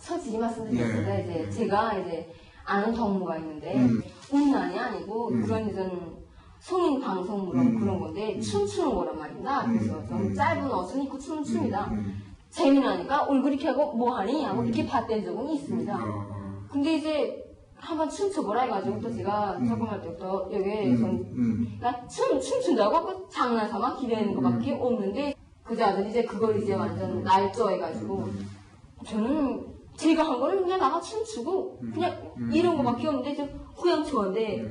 솔직히 말씀드리겠습니다. 이제 제가 이제 아는 동무가 있는데 음란이 아니고 그런 이제 성인 방송 그런 건데 춤추는 거란 말입니다. 그래서 좀 짧은 옷은 입고 춤을 춥니다. 재미나니까 얼굴 이렇게 하고 뭐하니? 하고 이렇게 봤던 적은 있습니다. 근데 이제 한번 춤춰보라 해가지고 또 제가 조금 할 때부터 여기 그러니까 춤춘다고 그 장난삼아 기대는 것밖에 없는데 그제 아들 이제 그걸 이제 완전 날조해가지고 저는 제가 한 거는 그냥 나가 춤추고 그냥 이런 거밖에 없는데 이제 후양초인데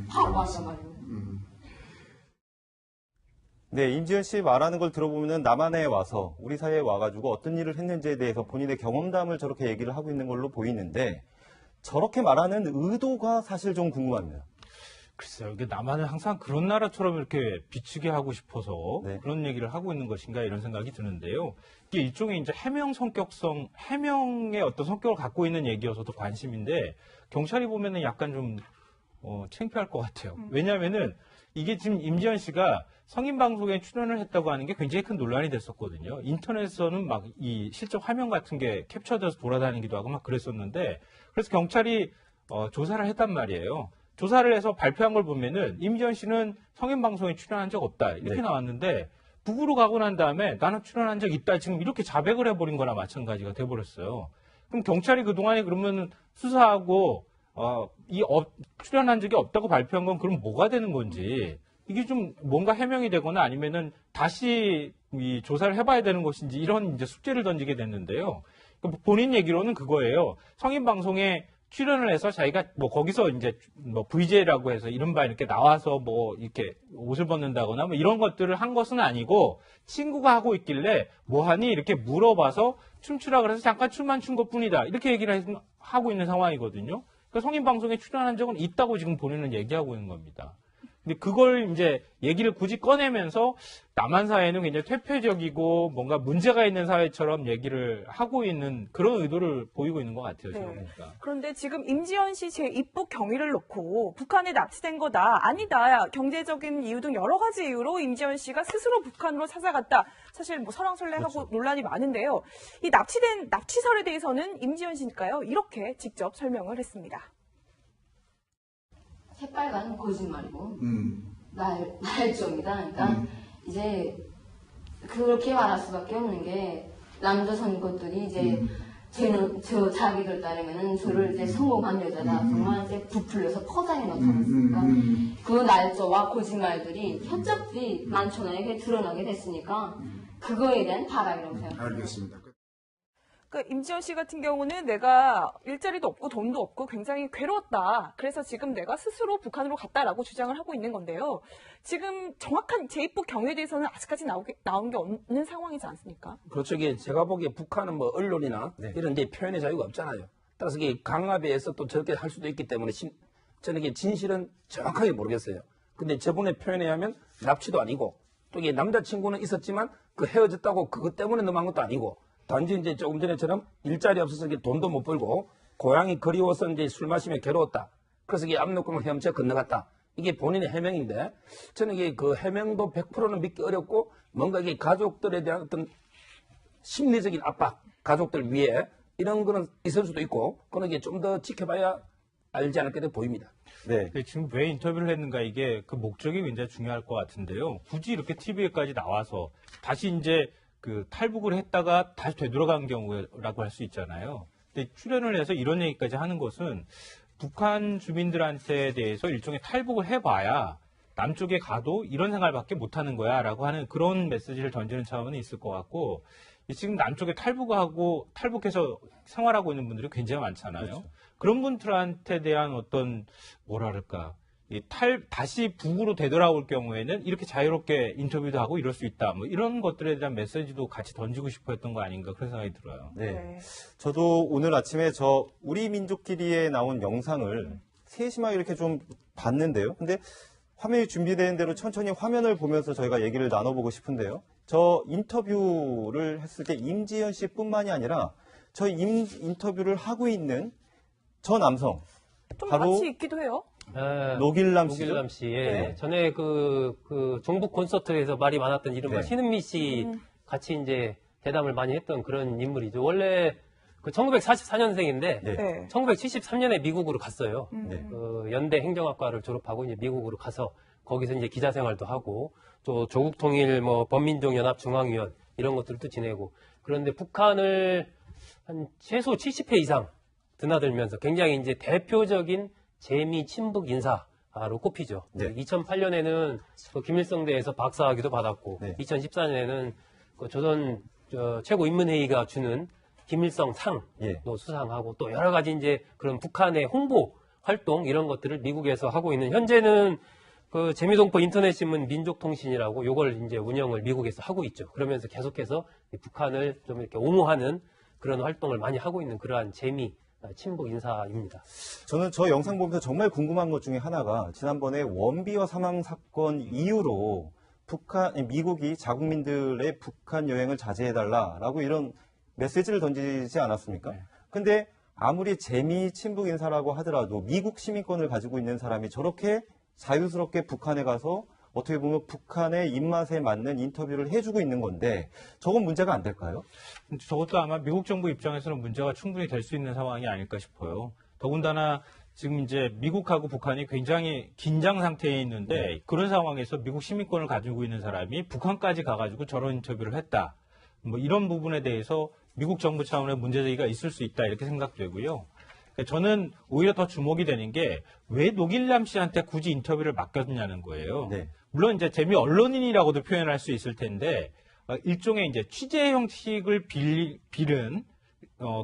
바로 왔단 말이에요. 네, 임지연 씨 말하는 걸 들어보면 남한에 와서 우리 사회에 와가지고 어떤 일을 했는지에 대해서 본인의 경험담을 저렇게 얘기를 하고 있는 걸로 보이는데 저렇게 말하는 의도가 사실 좀 궁금합니다. 글쎄요, 이게 남한을 항상 그런 나라처럼 이렇게 비추게 하고 싶어서 네. 그런 얘기를 하고 있는 것인가 이런 생각이 드는데요. 이게 일종의 이제 해명의 어떤 성격을 갖고 있는 얘기여서도 관심인데 경찰이 보면은 약간 좀 창피할 것 같아요. 왜냐하면은 이게 지금 임지연 씨가 성인 방송에 출연을 했다고 하는 게 굉장히 큰 논란이 됐었거든요. 인터넷에서는 막 이 실적 화면 같은 게 캡처돼서 돌아다니기도 하고 막 그랬었는데 그래서 경찰이 조사를 했단 말이에요. 조사를 해서 발표한 걸 보면은 임지연 씨는 성인 방송에 출연한 적 없다 이렇게 네. 나왔는데 북으로 가고 난 다음에 나는 출연한 적 있다 지금 이렇게 자백을 해버린 거나 마찬가지가 돼버렸어요. 그럼 경찰이 그동안에 그러면 수사하고 출연한 적이 없다고 발표한 건 그럼 뭐가 되는 건지 이게 좀 뭔가 해명이 되거나 아니면은 다시 이 조사를 해봐야 되는 것인지 이런 이제 숙제를 던지게 됐는데요. 본인 얘기로는 그거예요. 성인 방송에 출연을 해서 자기가 뭐 거기서 이제 뭐 VJ라고 해서 이른바 이렇게 나와서 뭐 이렇게 옷을 벗는다거나 뭐 이런 것들을 한 것은 아니고 친구가 하고 있길래 뭐하니 이렇게 물어봐서 춤추라 그래서 잠깐 춤만 춘 것뿐이다 이렇게 얘기를 하고 있는 상황이거든요. 그러니까 성인 방송에 출연한 적은 있다고 지금 본인은 얘기하고 있는 겁니다. 근데 그걸 이제 얘기를 굳이 꺼내면서 남한 사회는 굉장히 퇴폐적이고 뭔가 문제가 있는 사회처럼 얘기를 하고 있는 그런 의도를 보이고 있는 것 같아요. 지금 보니까. 그런데 지금 임지연 씨 제2부 경위를 놓고 북한에 납치된 거다. 아니다. 경제적인 이유 등 여러 가지 이유로 임지연 씨가 스스로 북한으로 찾아갔다. 사실 뭐 설왕설래하고 그렇죠. 논란이 많은데요. 이 납치된 납치설에 대해서는 임지연 씨니까요. 이렇게 직접 설명을 했습니다. 새빨간 거짓말이고 날조입니다. 그러니까 이제 그렇게 말할 수밖에 없는 게 남자 선것들이 이제 쟤는 저 자기들 따르면은 저를 이제 성공한 여자다 정말 이제 부풀려서 포장해 놓지 않습니까? 그 날조와 거짓말들이 현적들이 만천하에 드러나게 됐으니까 그거에 대한 바람이라고 생각합니다. 알겠습니다. 그러니까 임지연 씨 같은 경우는 내가 일자리도 없고 돈도 없고 굉장히 괴로웠다. 그래서 지금 내가 스스로 북한으로 갔다라고 주장을 하고 있는 건데요. 지금 정확한 제2부 경위에 대해서는 아직까지 나온 게 없는 상황이지 않습니까? 그렇죠. 이게 제가 보기에 북한은 뭐 언론이나 이런 데 표현의 자유가 없잖아요. 따라서 이게 강압에 의해서 또 저렇게 할 수도 있기 때문에 저는 이게 진실은 정확하게 모르겠어요. 근데 저분의 표현에 의하면 납치도 아니고 또 이게 남자친구는 있었지만 그 헤어졌다고 그것 때문에 넘어간 것도 아니고 단지 이제 조금 전에처럼 일자리 없어서 돈도 못 벌고 고향이 그리워서 이제 술 마시며 괴로웠다. 그래서 이게 압록강을 헤엄쳐 건너갔다. 이게 본인의 해명인데 저는 이게 그 해명도 100%는 믿기 어렵고 뭔가 이게 가족들에 대한 어떤 심리적인 압박, 가족들 위에 이런 거는 있을 수도 있고 그런 게 좀 더 지켜봐야 알지 않을까 보입니다. 네. 지금 왜 인터뷰를 했는가 이게 그 목적이 굉장히 중요할 것 같은데요. 굳이 이렇게 TV에까지 나와서 다시 이제 그 탈북을 했다가 다시 되돌아간 경우라고 할 수 있잖아요. 근데 출연을 해서 이런 얘기까지 하는 것은 북한 주민들한테 대해서 일종의 탈북을 해봐야 남쪽에 가도 이런 생활밖에 못하는 거야라고 하는 그런 메시지를 던지는 차원이 있을 것 같고 지금 남쪽에 탈북해서 생활하고 있는 분들이 굉장히 많잖아요. 그렇죠. 그런 분들한테 대한 어떤 뭐랄까 다시 북으로 되돌아올 경우에는 이렇게 자유롭게 인터뷰도 하고 이럴 수 있다. 뭐 이런 것들에 대한 메시지도 같이 던지고 싶어 했던 거 아닌가 그런 생각이 들어요. 네. 저도 오늘 아침에 우리 민족끼리에 나온 영상을 세심하게 이렇게 좀 봤는데요. 근데 화면이 준비되는 대로 천천히 화면을 보면서 저희가 얘기를 나눠보고 싶은데요. 저 인터뷰를 했을 때 임지연 씨뿐만이 아니라 저희 인터뷰를 하고 있는 저 남성 좀 바로 같이 있기도 해요. 노길남 씨죠? 노길남 씨. 예. 네. 전에 그 종북 콘서트에서 말이 많았던 이른바 네. 신은미 씨 같이 이제 대담을 많이 했던 그런 인물이죠. 원래 그 1944년생인데 네. 네. 1973년에 미국으로 갔어요. 네. 그 연대 행정학과를 졸업하고 이제 미국으로 가서 거기서 이제 기자 생활도 하고 또 조국 통일 뭐 범민족연합 중앙위원 이런 것들도 지내고 그런데 북한을 한 최소 70회 이상 드나들면서 굉장히 이제 대표적인 재미 친북 인사로 꼽히죠. 네. 2008년에는 그 김일성대에서 박사학위도 받았고 네. 2014년에는 그 조선 최고인문회의가 주는 김일성 상도 예. 수상하고 또 여러 가지 이제 그런 북한의 홍보 활동 이런 것들을 미국에서 하고 있는 현재는 그 재미동포 인터넷신문 민족통신이라고 요걸 이제 운영을 미국에서 하고 있죠. 그러면서 계속해서 이 북한을 좀 이렇게 옹호하는 그런 활동을 많이 하고 있는 그러한 재미 친북 인사입니다. 저는 저 영상 보면서 정말 궁금한 것 중에 하나가 지난번에 원비어 사망 사건 이후로 미국이 자국민들의 북한 여행을 자제해달라라고 이런 메시지를 던지지 않았습니까? 근데 아무리 재미 친북 인사라고 하더라도 미국 시민권을 가지고 있는 사람이 저렇게 자유스럽게 북한에 가서 어떻게 보면 북한의 입맛에 맞는 인터뷰를 해주고 있는 건데 저건 문제가 안 될까요? 저것도 아마 미국 정부 입장에서는 문제가 충분히 될 수 있는 상황이 아닐까 싶어요. 더군다나 지금 이제 미국하고 북한이 굉장히 긴장 상태에 있는데 그런 상황에서 미국 시민권을 가지고 있는 사람이 북한까지 가가지고 저런 인터뷰를 했다. 뭐 이런 부분에 대해서 미국 정부 차원의 문제제기가 있을 수 있다 이렇게 생각되고요. 저는 오히려 더 주목이 되는 게 왜 노길남 씨한테 굳이 인터뷰를 맡겼냐는 거예요. 네. 물론 이제 재미 언론인이라고도 표현할 수 있을 텐데 일종의 이제 취재 형식을 빌은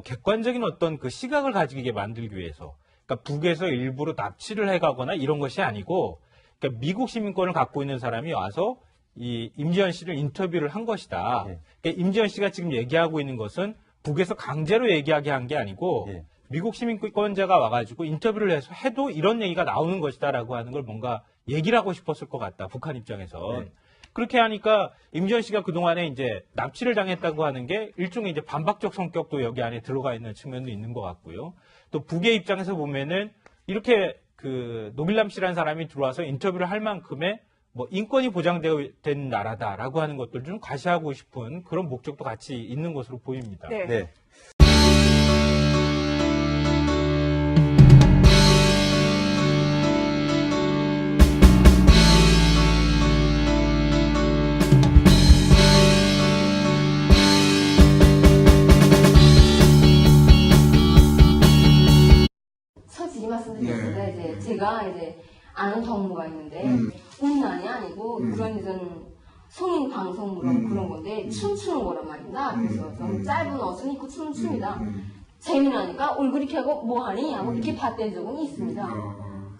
객관적인 어떤 그 시각을 가지게 만들기 위해서 그러니까 북에서 일부러 납치를 해가거나 이런 것이 아니고 그러니까 미국 시민권을 갖고 있는 사람이 와서 이 임지연 씨를 인터뷰를 한 것이다. 네. 그러니까 임지연 씨가 지금 얘기하고 있는 것은 북에서 강제로 얘기하게 한 게 아니고 네. 미국 시민권자가 와가지고 인터뷰를 해서 해도 이런 얘기가 나오는 것이다라고 하는 걸 뭔가 얘기를 하고 싶었을 것 같다. 북한 입장에선. 네. 그렇게 하니까 임지연 씨가 그동안에 이제 납치를 당했다고 하는 게 일종의 이제 반박적 성격도 여기 안에 들어가 있는 측면도 있는 것 같고요. 또 북의 입장에서 보면은 이렇게 그 노길남 씨라는 사람이 들어와서 인터뷰를 할 만큼의 뭐 인권이 보장된 나라다라고 하는 것들 좀 과시하고 싶은 그런 목적도 같이 있는 것으로 보입니다. 네. 네. 솔직히 말씀드리겠습니다. 이제 제가 이제 아는 동무가 있는데 음란이 아니고 그런 이런 성인 방송 그런 건데 춤추는 거란 말입니다. 그래서 좀 짧은 옷을 입고 춤을 춥니다. 재미나니까 얼굴 이렇게 하고 뭐하니 하고 이렇게 봤던 적은 있습니다.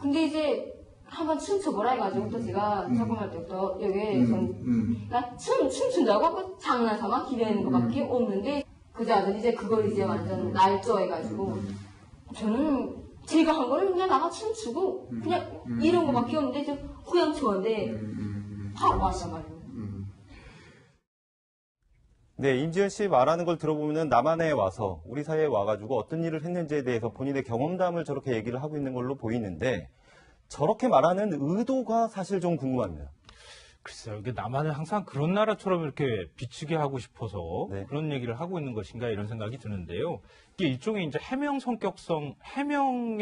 근데 이제 한번 춤춰보라 해가지고 또 제가 작품할 때부터 여기에 그러니까 춤춘다고 그 장난삼아 기대는 것밖에 없는데 그자들 이제 그걸 이제 완전 날조해가지고 저는 제가 한 거는 그냥 나가 춤추고 그냥 이런 거밖에 없는데 저 후양초인데 다 왔단 말이에요. 네, 임지연 씨 말하는 걸 들어보면 남한에 와서 우리 사회에 와가지고 어떤 일을 했는지에 대해서 본인의 경험담을 저렇게 얘기를 하고 있는 걸로 보이는데 저렇게 말하는 의도가 사실 좀 궁금합니다. 글쎄요, 이게 남한을 항상 그런 나라처럼 이렇게 비추게 하고 싶어서 네. 그런 얘기를 하고 있는 것인가 이런 생각이 드는데요. 이게 일종의 이제 해명의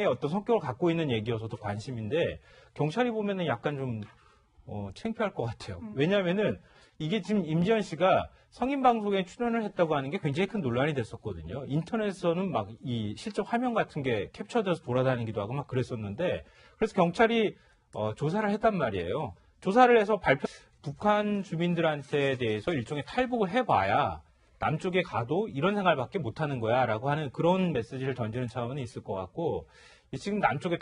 어떤 성격을 갖고 있는 얘기여서도 관심인데 경찰이 보면은 약간 좀 창피할 것 같아요. 왜냐하면은 이게 지금 임지연 씨가 성인 방송에 출연을 했다고 하는 게 굉장히 큰 논란이 됐었거든요. 인터넷에서는 막 이 실적 화면 같은 게 캡처돼서 돌아다니기도 하고 막 그랬었는데 그래서 경찰이 조사를 했단 말이에요. 조사를 해서 북한 주민들한테 대해서 일종의 탈북을 해봐야 남쪽에 가도 이런 생활밖에 못하는 거야 라고 하는 그런 메시지를 던지는 차원이 있을 것 같고 지금 남쪽에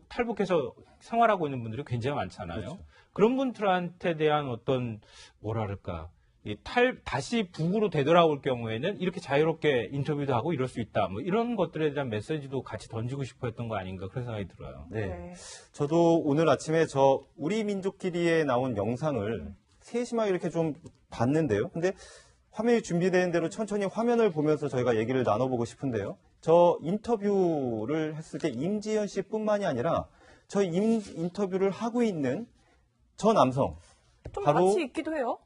탈북해서 생활하고 있는 분들이 굉장히 많잖아요. 그렇죠. 그런 분들한테 대한 어떤 뭐랄까 다시 북으로 되돌아올 경우에는 이렇게 자유롭게 인터뷰도 하고 이럴 수 있다. 뭐 이런 것들에 대한 메시지도 같이 던지고 싶어 했던 거 아닌가 그런 생각이 들어요. 네. 저도 오늘 아침에 우리 민족끼리에 나온 영상을 세심하게 이렇게 좀 봤는데요. 근데 화면이 준비되는 대로 천천히 화면을 보면서 저희가 얘기를 나눠보고 싶은데요. 저 인터뷰를 했을 때 임지연 씨뿐만이 아니라 저 인터뷰를 하고 있는 저 남성. 좀 바로 같이 있기도 해요.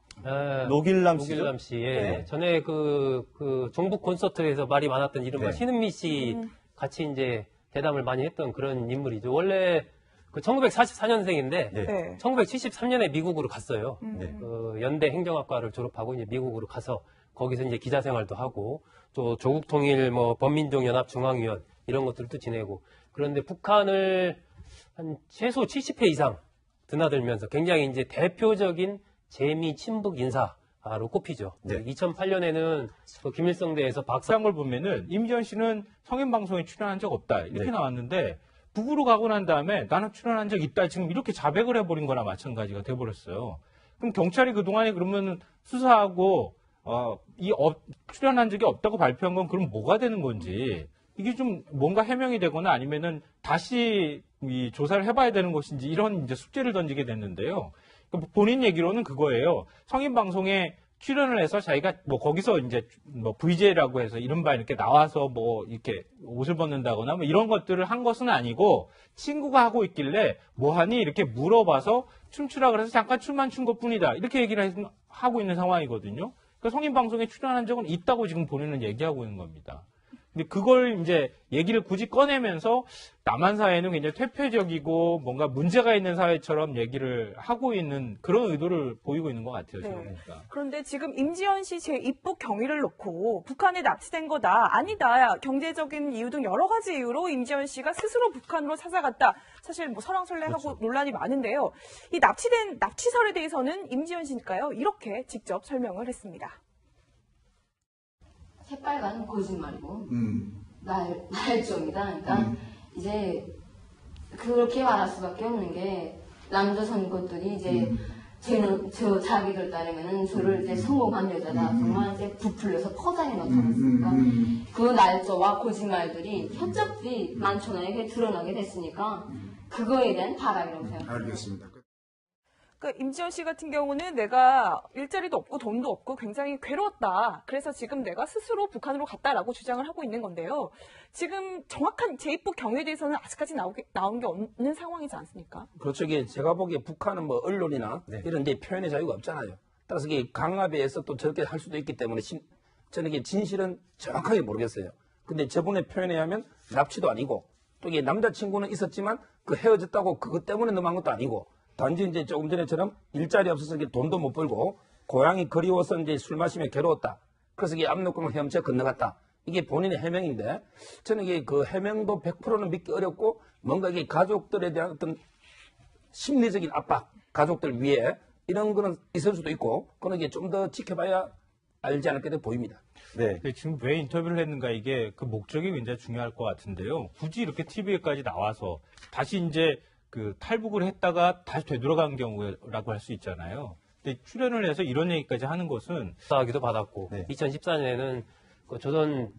노길남 씨죠? 노길남 씨. 예. 네. 전에 그 종북 콘서트에서 말이 많았던 이른바 네. 신은미 씨 같이 이제 대담을 많이 했던 그런 인물이죠. 원래 그 1944년생인데 네. 네. 1973년에 미국으로 갔어요. 네. 그 연대 행정학과를 졸업하고 이제 미국으로 가서 거기서 이제 기자 생활도 하고 또 조국 통일 뭐 범민족연합 중앙위원 이런 것들도 지내고 그런데 북한을 한 최소 70회 이상 드나들면서 굉장히 이제 대표적인 재미 친북 인사로 꼽히죠. 네. 2008년에는 그 김일성대에서 박사 그런 걸 보면은 임지연 씨는 성인 방송에 출연한 적 없다 이렇게 네. 나왔는데 북으로 가고 난 다음에 나는 출연한 적 있다 지금 이렇게 자백을 해버린 거나 마찬가지가 돼버렸어요. 그럼 경찰이 그동안에 그러면 수사하고 출연한 적이 없다고 발표한 건 그럼 뭐가 되는 건지 이게 좀 뭔가 해명이 되거나 아니면은 다시 이 조사를 해봐야 되는 것인지 이런 이제 숙제를 던지게 됐는데요. 본인 얘기로는 그거예요. 성인 방송에 출연을 해서 자기가 뭐 거기서 이제 뭐 VJ라고 해서 이른바 이렇게 나와서 뭐 이렇게 옷을 벗는다거나 뭐 이런 것들을 한 것은 아니고 친구가 하고 있길래 뭐하니 이렇게 물어봐서 춤추라 그래서 잠깐 춤만 춘 것뿐이다 이렇게 얘기를 하고 있는 상황이거든요. 그러니까 성인 방송에 출연한 적은 있다고 지금 본인은 얘기하고 있는 겁니다. 근데 그걸 이제 얘기를 굳이 꺼내면서 남한 사회는 굉장히 퇴폐적이고 뭔가 문제가 있는 사회처럼 얘기를 하고 있는 그런 의도를 보이고 있는 것 같아요. 네. 지금 보니까. 그런데 지금 임지연 씨 제2북 경위를 놓고 북한에 납치된 거다, 아니다, 경제적인 이유 등 여러 가지 이유로 임지연 씨가 스스로 북한으로 찾아갔다. 사실 뭐 설왕설래하고 그렇죠. 논란이 많은데요. 이 납치설에 대해서는 임지연 씨니까요. 이렇게 직접 설명을 했습니다. 새빨간 거짓말이고 날조입니다. 그러니까 이제 그렇게 말할 수밖에 없는 게 남조선 것들이 이제 쟤는 저 자기들 따르면은 저를 이제 성공한 여자다 정말 이제 부풀려서 포장해 놓더랬으니까 그 날조와 거짓말들이 현적들이 만천하에 드러나게 됐으니까 그거에 대한 발악이라고 생각합니다. 알겠습니다. 그러니까 임지연 씨 같은 경우는 내가 일자리도 없고 돈도 없고 굉장히 괴로웠다. 그래서 지금 내가 스스로 북한으로 갔다라고 주장을 하고 있는 건데요. 지금 정확한 제2북 경위에 대해서는 아직까지 나온 게 없는 상황이지 않습니까? 그렇죠. 이게 제가 보기에 북한은 뭐 언론이나 이런 데 표현의 자유가 없잖아요. 따라서 이게 강압에서 또 저렇게 할 수도 있기 때문에 저는 이게 진실은 정확하게 모르겠어요. 근데 저분의 표현에 하면 납치도 아니고 또 이게 남자친구는 있었지만 그 헤어졌다고 그것 때문에 넘어간 것도 아니고 단지 이제 조금 전에처럼 일자리 없어서 이게 돈도 못 벌고 고향이 그리워서 이제 술 마시며 괴로웠다. 그래서 이게 압록강을 헤엄쳐 건너갔다. 이게 본인의 해명인데 저는 이게 그 해명도 100%는 믿기 어렵고 뭔가 이게 가족들에 대한 어떤 심리적인 압박, 가족들 위에 이런 거는 있을 수도 있고 그런 게 좀 더 지켜봐야 알지 않을까 보입니다. 네. 근데 지금 왜 인터뷰를 했는가 이게 그 목적이 굉장히 중요할 것 같은데요. 굳이 이렇게 TV에까지 나와서 다시 이제 그 탈북을 했다가 다시 되돌아간 경우라고 할 수 있잖아요. 근데 출연을 해서 이런 얘기까지 하는 것은 수사하기도 받았고 네. 2014년에는 그 조선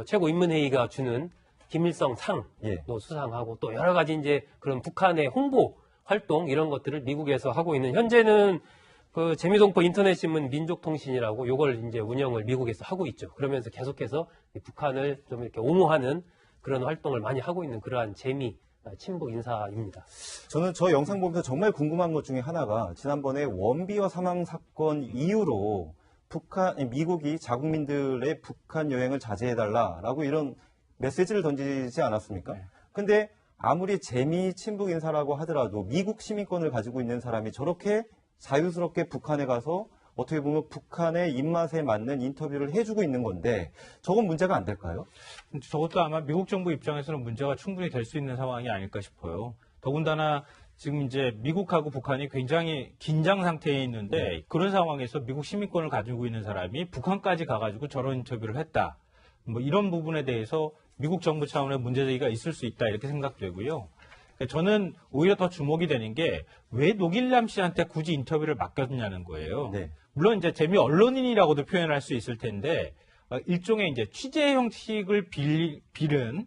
최고인문회의가 주는 김일성 상도 예. 수상하고 또 여러 가지 이제 그런 북한의 홍보 활동 이런 것들을 미국에서 하고 있는 현재는 그 재미동포 인터넷신문 민족통신이라고 요걸 이제 운영을 미국에서 하고 있죠. 그러면서 계속해서 북한을 좀 이렇게 옹호하는 그런 활동을 많이 하고 있는 그러한 친북 인사입니다. 저는 저 영상 보면서 정말 궁금한 것 중에 하나가 지난번에 원비어 사망 사건 이후로 미국이 자국민들의 북한 여행을 자제해달라라고 이런 메시지를 던지지 않았습니까? 근데 아무리 재미 친북 인사라고 하더라도 미국 시민권을 가지고 있는 사람이 저렇게 자유스럽게 북한에 가서 어떻게 보면 북한의 입맛에 맞는 인터뷰를 해주고 있는 건데 저건 문제가 안 될까요? 저것도 아마 미국 정부 입장에서는 문제가 충분히 될 수 있는 상황이 아닐까 싶어요. 더군다나 지금 이제 미국하고 북한이 굉장히 긴장 상태에 있는데 그런 상황에서 미국 시민권을 가지고 있는 사람이 북한까지 가가지고 저런 인터뷰를 했다. 뭐 이런 부분에 대해서 미국 정부 차원의 문제제기가 있을 수 있다 이렇게 생각되고요. 저는 오히려 더 주목이 되는 게 왜 노길남 씨한테 굳이 인터뷰를 맡겼냐는 거예요. 네. 물론 이제 재미 언론인이라고도 표현할 수 있을 텐데 일종의 이제 취재 형식을 빌은